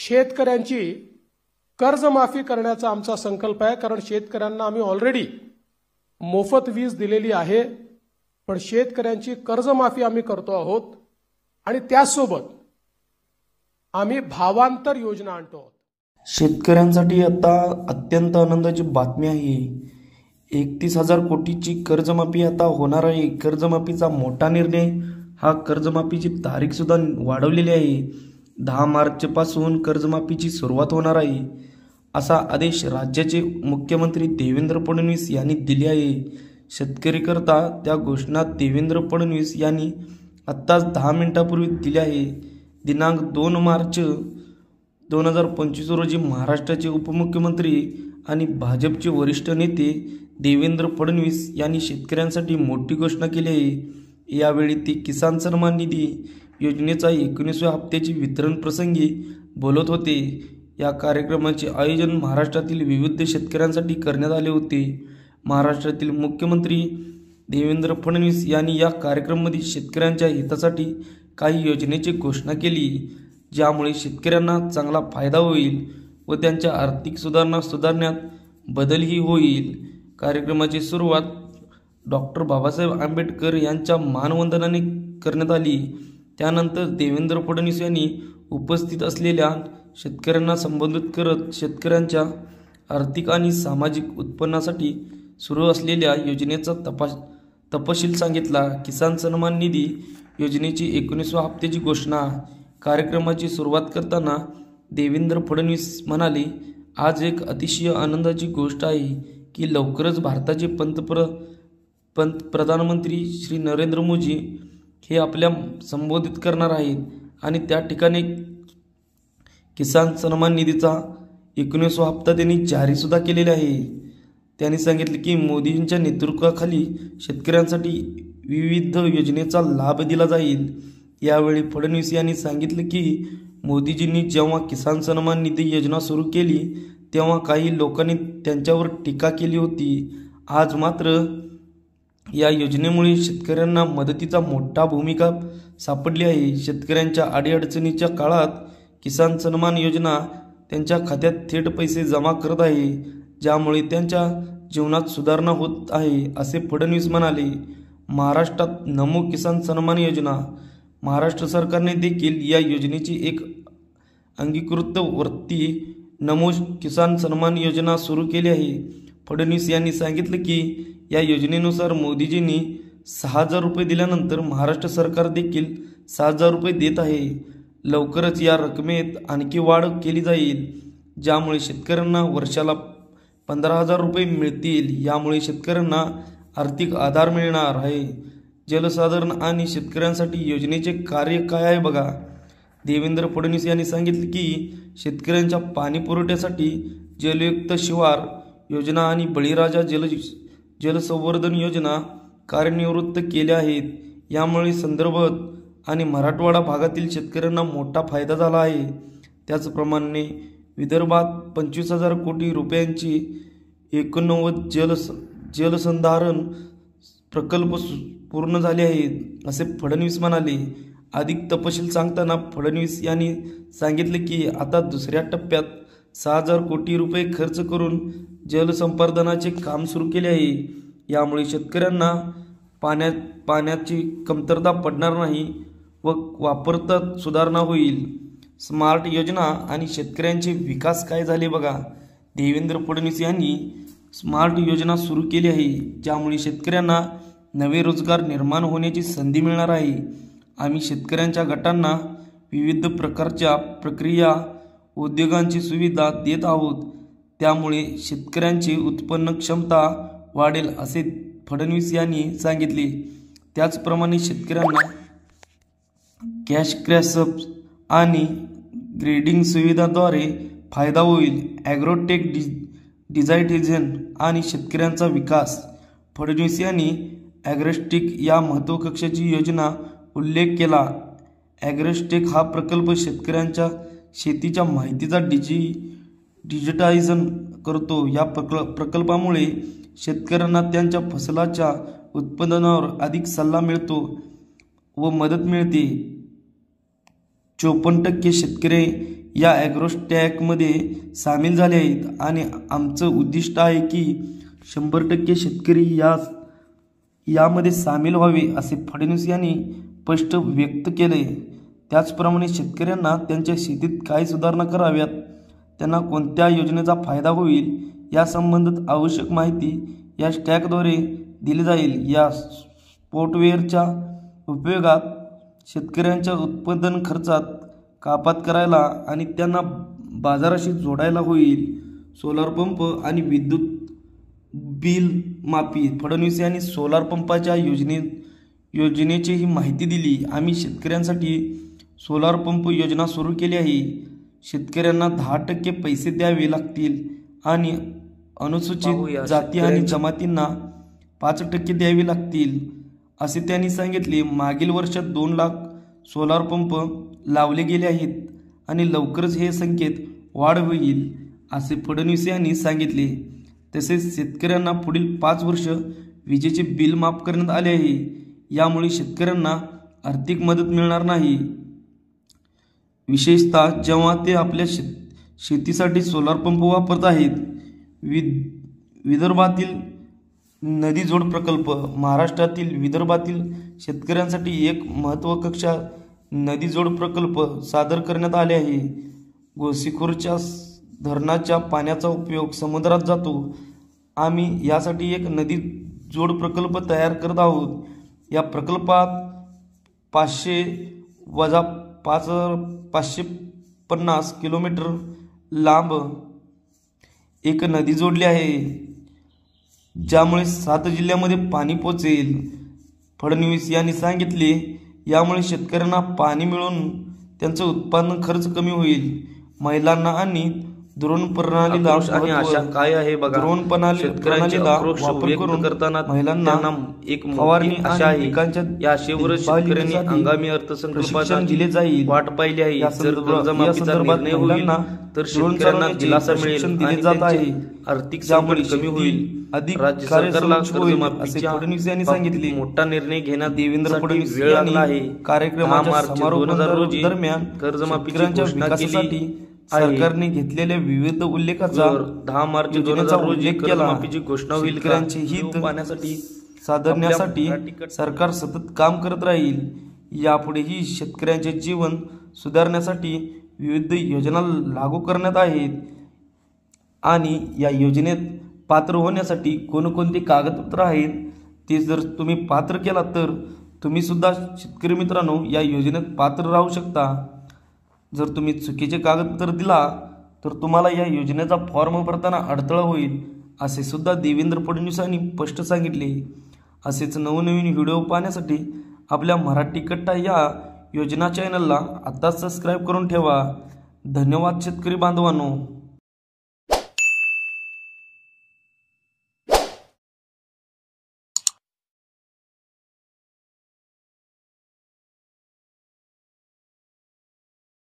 शेतकऱ्यांची कर्जमाफी करण्याचा आमचा संकल्प आहे। कारण शेतकऱ्यांना आम्ही ऑलरेडी मोफत वीज दिलेली आहे, पण शेतकऱ्यांची कर्जमाफी आम्ही करतो आहोत आणि त्यासोबत आम्ही भावांतर योजना आणतो आहोत। शेतकऱ्यांसाठी आता अत्यंत आनंदाची बातमी आहे। 31,000 कोटीची कर्जमाफी आता होणार आहे। कर्जमाफीचा मोठा निर्णय, हा कर्जमाफीची तारीख सुद्धा वाढवलेली आहे। 10 मार्चपासून कर्जमाफीची सुरुवात होणार आहे, असा आदेश राज्याचे मुख्यमंत्री देवेंद्र फडणवीस यांनी दिले आहे। शेतकरीकरता त्या घोषणा देवेंद्र फडणवीस यांनी आत्ताच 10 मिनिटांपूर्वी दिल्या आहे। दिनांक 2 मार्च 2025 रोजी महाराष्ट्राचे उपमुख्यमंत्री आणि भाजपचे वरिष्ठ नेते देवेंद्र फडणवीस यांनी शेतकऱ्यांसाठी मोठी घोषणा केली आहे। यावेळी ते किसान सन्मान निधी योजनेचा 19व्या हप्त्याची वितरण प्रसंगी बोलत होते। या कार्यक्रमाचे आयोजन महाराष्ट्रातील विविध शेतकऱ्यांसाठी करण्यात आले होते। महाराष्ट्रातील मुख्यमंत्री देवेंद्र फडणवीस यांनी या कार्यक्रमामध्ये शेतकऱ्यांच्या हितासाठी काही योजनेची घोषणा केली, ज्यामुळे शेतकऱ्यांना चांगला फायदा होईल व त्यांच्या आर्थिक सुधारण्यात बदलही होईल। कार्यक्रमाची सुरुवात डॉक्टर बाबासाहेब आंबेडकर यांच्या मानवंदनाने करण्यात आली। त्यानंतर देवेंद्र फडणवीस यांनी उपस्थित असलेल्या शेतकऱ्यांना संबोधित करत शेतकऱ्यांच्या आर्थिक आणि सामाजिक उत्पन्नासाठी सुरू असलेल्या योजनेचा तपशील सांगितला। किसान सन्मान निधी योजनेची 19व्या हप्त्याची घोषणा। कार्यक्रमाची सुरुवात करताना देवेंद्र फडणवीस म्हणाले, आज एक अतिशय आनंदाची गोष्ट आहे की लवकरच भारताचे प्रधानमंत्री श्री नरेंद्र मोदी हे आपल्या संबोधित करणार आहेत आणि त्या ठिकाणी किसान सन्मान निधीचा 19वा हप्ता त्यांनी जारी सुद्धा केलेला आहे। त्यांनी सांगितले की मोदींच्या नेतृत्वाखाली शेतकऱ्यांसाठी विविध योजनेचा लाभ दिला जाईल। यावेळी फडणवीस यांनी सांगितले की मोदीजींनी जेव्हा किसान सन्मान निधी योजना सुरू केली तेव्हा काही लोकांनी त्यांच्यावर टीका केली होती। आज मात्र या योजनेमुळे शेतकऱ्यांना मदतीचा मोठा भूमिका सापडली आहे। शेतकऱ्यांच्या अडीअडचणीच्या काळात किसान सन्मान योजना त्यांच्या खात्यात थेट पैसे जमा करत आहे, ज्यामुळे त्यांच्या जीवनात सुधारणा होत आहे, असे फडणवीस म्हणाले। महाराष्ट्रात नमो किसान सन्मान योजना, महाराष्ट्र सरकारने देखील या योजनेची एक अंगीकृत वृत्ती नमो किसान सन्मान योजना सुरू केली आहे। फडणवीस यांनी सांगितले की या योजनेनुसार मोदीजींनी 6,000 रुपये दिल्यानंतर महाराष्ट्र सरकार देखील 6,000 रुपये देत आहे। लवकरच या रकमेत आणखी वाढ केली जाईल, ज्यामुळे शेतकऱ्यांना वर्षाला 15,000 रुपये मिळतील। यामुळे शेतकऱ्यांना आर्थिक आधार मिळणार आहे। जलसाधारण आणि शेतकऱ्यांसाठी योजनेचे कार्य काय आहे बघा। देवेंद्र फडणवीस यांनी सांगितले की शेतकऱ्यांच्या पाणी पुरवठ्यासाठी जलयुक्त शिवार योजना आणि बळीराजा जलसंवर्धन योजना कार्यान्वित केल्या आहेत। यामुळे संदर्भात आणि मराठवाडा भागातील शेतकऱ्यांना मोठा फायदा झाला आहे। त्याचप्रमाणे विदर्भात 25,000 कोटी रुपयांची 89 जलसंधारण प्रकल्प पूर्ण झाले आहेत, असे फडणवीस म्हणाले। अधिक तपशील सांगताना फडणवीस यांनी सांगितले की आता दुसऱ्या टप्प्यात 6,000 कोटी रुपये खर्च करून जलसंवर्धनाचे काम सुरू केले आहे। यामुळे शेतकऱ्यांना पाण्याची कमतरता पडणार नाही व वापरात सुधारणा होईल। स्मार्ट योजना आणि शेतकऱ्यांचे विकास काय झाले बघा। देवेंद्र फडणवीस यांनी स्मार्ट योजना सुरू केली आहे, ज्यामुळे शेतकऱ्यांना नवे रोजगार निर्माण होण्याची संधी मिळणार आहे। आम्ही शेतकऱ्यांच्या गटांना विविध प्रकारच्या प्रक्रिया उद्योगांची सुविधा देत आहोत, त्यामुळे शेतकऱ्यांची उत्पन्न क्षमता वाढेल, असे फडणवीस यांनी सांगितले। त्याचप्रमाणे शेतकऱ्यांना कॅश क्रॅप आणि ग्रेडिंग सुविधांद्वारे फायदा होईल। ॲग्रोटेक डिजिटायझेशन आणि शेतकऱ्यांचा विकास। फडणवीस यांनी ॲग्रोटेक या महत्त्वाकांक्षी योजना उल्लेख केला। ॲग्रोटेक हा प्रकल्प शेतकऱ्यांच्या शेतीच्या माहितीचा डिजिटायझेशन करतो। या प्रकल्पामुळे शेतकऱ्यांना त्यांच्या फसलाच्या उत्पादनावर अधिक सल्ला मिळतो व मदत मिळते। 54% शेतकरी या ॲग्रोस्टॅकमध्ये सामील झाले आहेत आणि आमचं उद्दिष्ट आहे की 100% शेतकरी यामध्ये सामील व्हावे असे फडणवीस यांनी स्पष्ट व्यक्त केले। त्याचप्रमाणे शेतकऱ्यांना त्यांच्या शेतीत काय सुधारणा कराव्यात, त्यांना कोणत्या योजनेचा फायदा होईल यासंबंधित आवश्यक माहिती या स्टॅकद्वारे दिली जाईल। या सॉफ्टवेअरच्या उपयोगात शेतकऱ्यांच्या उत्पादन खर्चात कपात करायला आणि त्यांना बाजाराशी जोडायला होईल। सोलार पंप आणि विद्युत बिल माफी। फडणवीस यांनी सोलार पंपाच्या योजनेचीही माहिती दिली। आम्ही शेतकऱ्यांसाठी सोलार पंप योजना सुरू केली आहे। शेतकऱ्यांना 10% पैसे द्यावे लागतील आणि अनुसूचित जाती आणि जमातींना 5% द्यावे लागतील असे त्यांनी सांगितले। मागील वर्षात 2 लाख सोलार पंप लावले गेले आहेत आणि लवकरच हे संख्येत वाढ होईल असे फडणवीस यांनी सांगितले। तसेच शेतकऱ्यांना पुढील 5 वर्ष विजेचे बिल माफ करण्यात आले आहे। यामुळे शेतकऱ्यांना आर्थिक मदत मिळणार नाही, विशेषतः जेव्हा ते आपल्या शेतीसाठी सोलार पंप वापरत आहेत। विदर्भातील नदी जोड प्रकल्प। महाराष्ट्रातील विदर्भातील शेतकऱ्यांसाठी एक महत्त्वाकांक्षी नदी जोड प्रकल्प सादर करण्यात आले आहे। गोसीखुर्दच्या धरणाच्या पाण्याचा उपयोग समुद्रात जातो। आम्ही यासाठी एक नदी जोड प्रकल्प तयार करत आहोत। या प्रकल्पात 550 किलोमीटर लांब एक नदी जोडली आहे, ज्यामुळे 7 जिल्ह्यांमध्ये पाणी पोहोचेल। फडणवीस यांनी सांगितले, यामुळे शेतकऱ्यांना पाणी मिळून त्यांचं उत्पादन खर्च कमी होईल। महिलांना आणि ड्रोन प्रणालीला आणि आशा काय आहे बघा। ड्रोन प्रणालीला वापर करून करताना महिलांना एक फवारणी आशा आणि आहे। पिकांच्या या आशेवर शेतकऱ्यांनी आगामी अर्थसंकल्पात दिले जाईल। वाट पाहिली आहे। जर कर्जमाफीचा निर्णय होईल तर शेतकऱ्यांना दिलासा मिळेल दिले आणि जात आहे। त्यांचे आर्थिक संकट कमी होईल। अधिक राज्य सरकारला असे कर्जमाफीच्या फडणवीस यांनी सांगितले। मोठा निर्णय घेण्यात देवेंद्र फडणवीस वेळ लागला आहे। कार्यक्रमाच्या 10 मार्च 2000 रोजी दरम्यान कर्जमाफीच्या विकासासाठी सरकारने घेतलेल्या विविध उल्लेखाचा 10 मार्च 2000 रोजी कर्जमाफीची घोषणा होईल। शेतकऱ्यांचे हित पाहण्यासाठी साधण्यासाठी सरकार सतत काम करत राहील। यापुढेही शेतकऱ्यांचे जीवन सुधारण्यासाठी विविध योजना लागू करण्यात आहेत आणि या योजनेत पात्र होण्यासाठी कोणकोणती कागदपत्र आहेत ते जर तुम्ही पात्र केला तर तुम्ही सुद्धा शेतकरी मित्रांनो या योजनेत पात्र राहू शकता। जर तुम्ही चुकीचे कागदपत्र दिला तर तुम्हाला या योजनेचा फॉर्म भरताना अडथळा होईल असे सुद्धा देवेंद्र फडणवीस यांनी स्पष्ट सांगितले। असेच नवनवीन व्हिडिओ पाहण्यासाठी आपल्या मराठी कट्टा या योजना चॅनलला आता सबस्क्राईब करून ठेवा। धन्यवाद शेतकरी बांधवांनो।